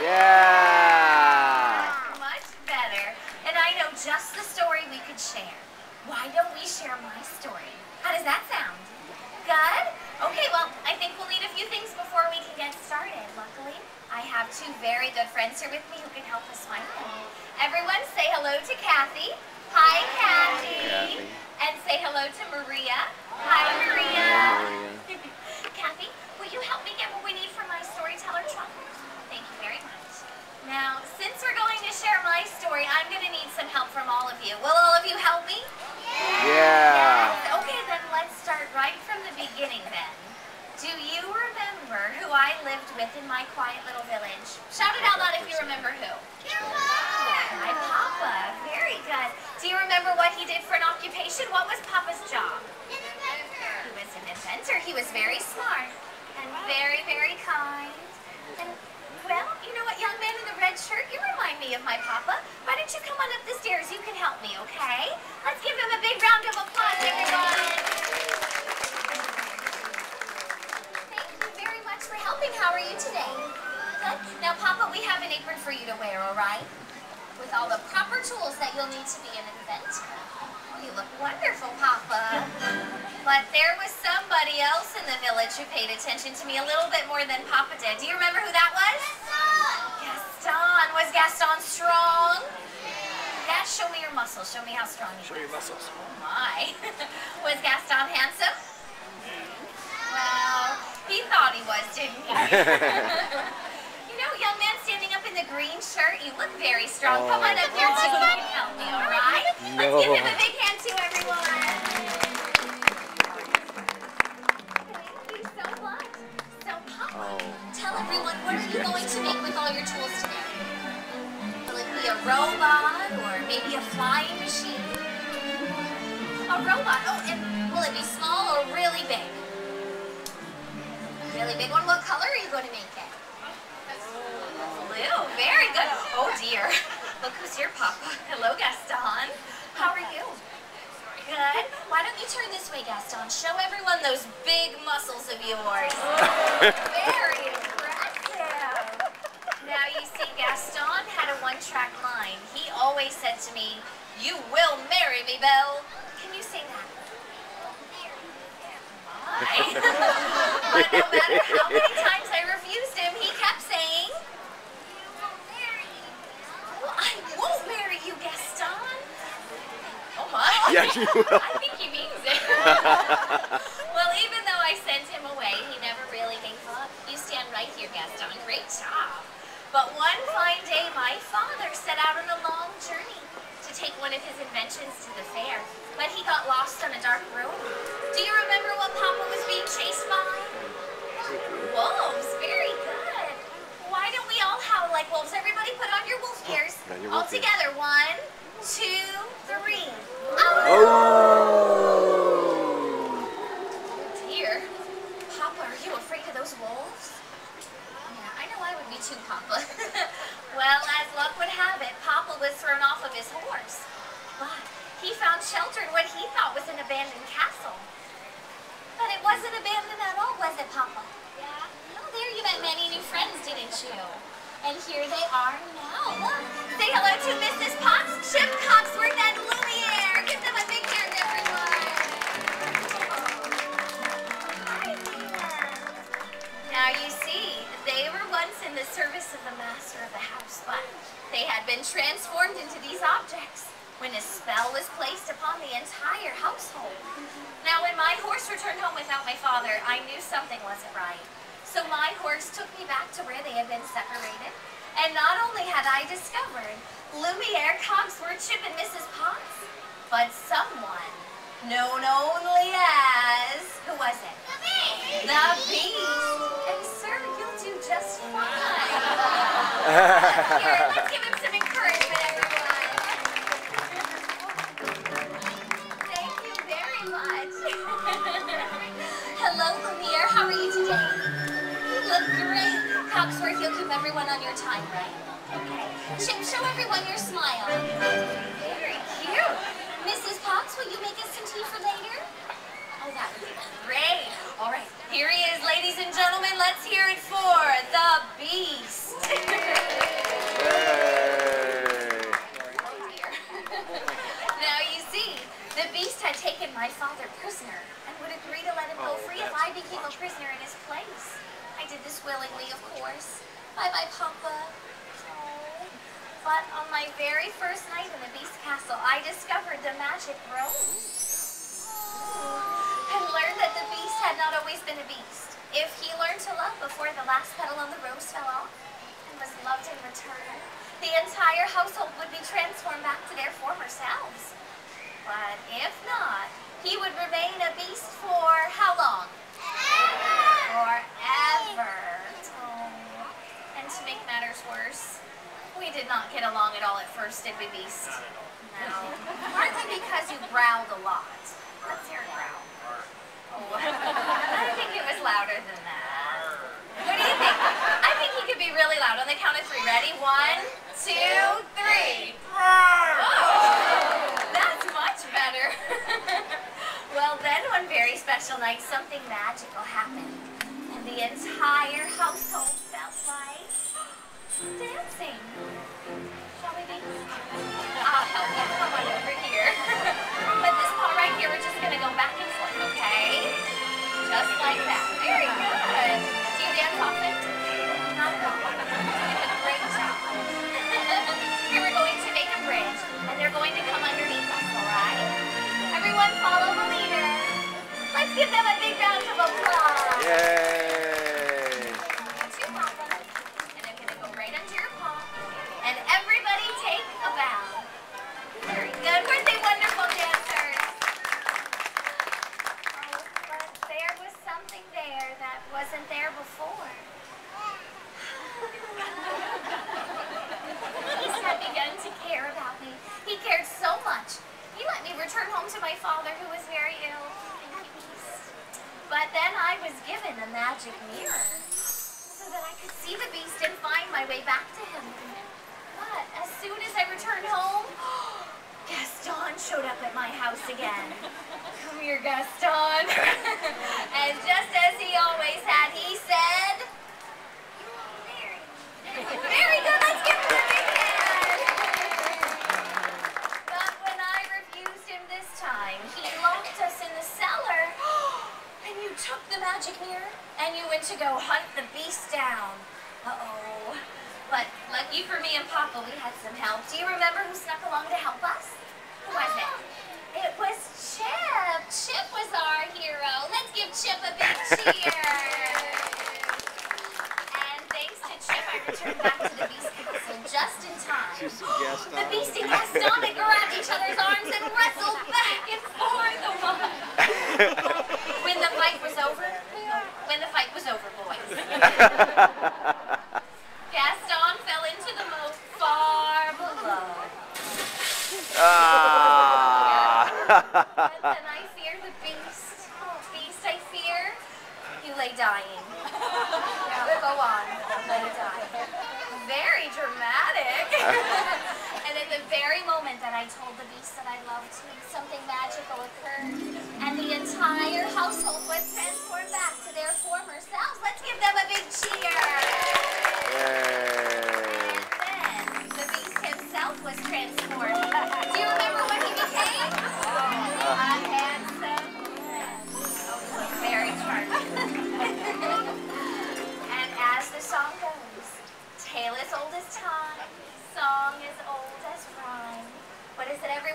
Yeah. Much better. And I know just the story we could share. Why don't we share my story? How does that sound? Good? Okay, well, I think we'll need a few things before we can get started. Luckily, I have two very good friends here with me who can help us find them. Everyone say hello to Kathy. Hi, Kathy. And say hello to Maria. Hi, Maria. Kathy, will you help me get what we need for my storyteller trunk? Thank you very much. Now, since we're going to share my story, I'm going to need some help from all of you. Will all of you help me? Yeah. Yes. Okay, then let's start right from the beginning then. Do you remember who I lived with in my quiet little village? Shout it out loud if you remember who. My Papa. Very good. Do you remember what he did for an occupation? What was Papa's job? He was an inventor. He was very smart and very, very kind. And, well, you know what, young man in the red shirt? You remind me of my Papa. Why don't you come on up the stairs? You can help me, okay? Let's give him a big round of applause, everyone. Thank you very much for helping. How are you today? Good. Now, Papa, we have an apron for you to wear, all right? With all the proper tools that you'll need to be an inventor. You look wonderful, Papa. But there was somebody else in the village who paid attention to me a little bit more than Papa did. Do you remember who that was? Gaston. Was Gaston strong? Dad, show me your muscles. Show me how strong you are. Show your muscles. Oh my. Was Gaston handsome? Well, he thought he was, didn't he? You know, young man standing up in the green shirt, you look very strong. Come on up here too. You can help me, all right? Let's give him a big hand too, everyone. Thank you so much. So, Papa, tell everyone, what are you going to make with all your tools today? Will it be a robot or maybe a flying machine? A robot. Oh, and will it be small or really big? A really big one. What color are you going to make it? Blue. Very good. Oh, dear. Look who's here, Papa. Hello, Gaston. How are you? Good. Why don't you turn this way, Gaston? Show everyone those big muscles of yours. Very impressive. Now, you see, Gaston had a one-track line. He always said to me, "You will marry me, Belle." Can you say that? My. But no matter how many times I refused him, he kept saying, "You will marry me." Well, I won't marry you, Gaston. Oh my. Yes, you will. I think he means it. Well, even though I sent him away, he never really gave up. You stand right here, Gaston. Great job. But one fine day, my father set out on a long journey to take one of his inventions to the fair. But he got lost on a dark road. Do you remember what Papa was being chased by? Wolves. Very good. Why don't we all howl like wolves? Everybody put on your wolf ears. All together. 1, 2, 3. Oh! Dear. Papa, are you afraid of those wolves? Yeah, I know I would be too, Papa. Well, as luck would have it, Papa was thrown off of his horse. But he found shelter in what he thought was an abandoned castle. But it wasn't abandoned at all, was it, Papa? Yeah. Oh, there you met many new friends, didn't you? And here they are now. Say hello to Mrs. Potts, Chip Coxworth, and Lumiere. Give them a big hand, everyone. Hi there. Now you see, they were once in the service of the master of the house, but they had been transformed into these objects when a spell was placed upon the entire household. Now, when my horse returned home without my father, I knew something wasn't right. So my horse took me back to where they had been separated. And not only had I discovered Lumiere, Cogsworth, Chip, and Mrs. Potts, but someone known only as, who was it? The Beast! The Beast! And sir, you'll do just fine. Here, let's give him some encouragement, everyone. Thank you very much. Hello, Lumiere. How are you today? You look great. Cogsworth, you'll keep everyone on your time, right? Okay. Chip, show everyone your smile. Very cute. Mrs. Potts, will you make us some tea for later? Oh, that would be great. All right. Here he is, ladies and gentlemen. Let's hear it for the Beast. my father prisoner and would agree to let him go free if I became a prisoner in his place. I did this willingly, of course. Bye-bye, Papa. Oh. But on my very first night in the Beast Castle, I discovered the magic rose. And learned that the beast had not always been a beast. If he learned to love before the last petal on the rose fell off and was loved in return, the entire household would be transformed back to their former selves. But if not, he would remain a beast for how long? Forever. Oh. And to make matters worse, we did not get along at all at first, did we, Beast? No. Partly because you growled a lot. Let's hear it growl. Oh. I think it was louder than that. What do you think? I think he could be really loud. On the count of 3. Ready? 1, 2, 3. Oh, that's much better. Well, then one very special night, something magical happened. And the entire household felt like dancing. Shall we be? I'll help you. Come on over here. But this paw right here, we're just going to go back and forth, okay? Just like that. Very good. Do you dance often? Not at all. You did a great job. Here we're going to make a bridge, and they're going to come underneath us, all right? Everyone follow the leader. Let's give them a big round of applause. Yay! Two Papa. And I'm going to go right under your paw. And everybody take a bow. Very good. Weren't they wonderful dancers? Oh, but there was something there that wasn't there before. Beast had begun to care about me. He cared so much. He let me return home to my father, who was very ill. Thank you, Beast. But then I was given a magic mirror so that I could see the beast and find my way back to him. But as soon as I returned home, Gaston showed up at my house again. Come here, Gaston. And just as he always had, he said, very good, let's give him a big hand. But when I refused him this time, he locked us in the cellar. And you took the magic mirror and you went to go hunt the beast down. Uh-oh. But lucky for me and Papa, we had some help. Do you remember who snuck along to help us? Who was it? It was Chip. Chip was our hero. Let's give Chip a big cheer. And thanks to Chip, I returned back to the Beast Castle just in time. The Beast and Gaston had grabbed each other's arms and wrestled back and forth. When the fight was over, boys. Gaston fell into the moat far below. But then I fear the beast. Oh, Beast, I fear you lay dying. Now go on, let it die. Very dramatic. And at the very moment that I told the beast that I loved him, something magical occurred, and the entire household was transformed back to their former selves. Let's give them a big cheer. Yay! And then the beast himself was transformed. Do you remember what he became? A handsome man. Oh, very charming. And as the song goes, tale as old as time, song as old as rhyme. What is it, everyone?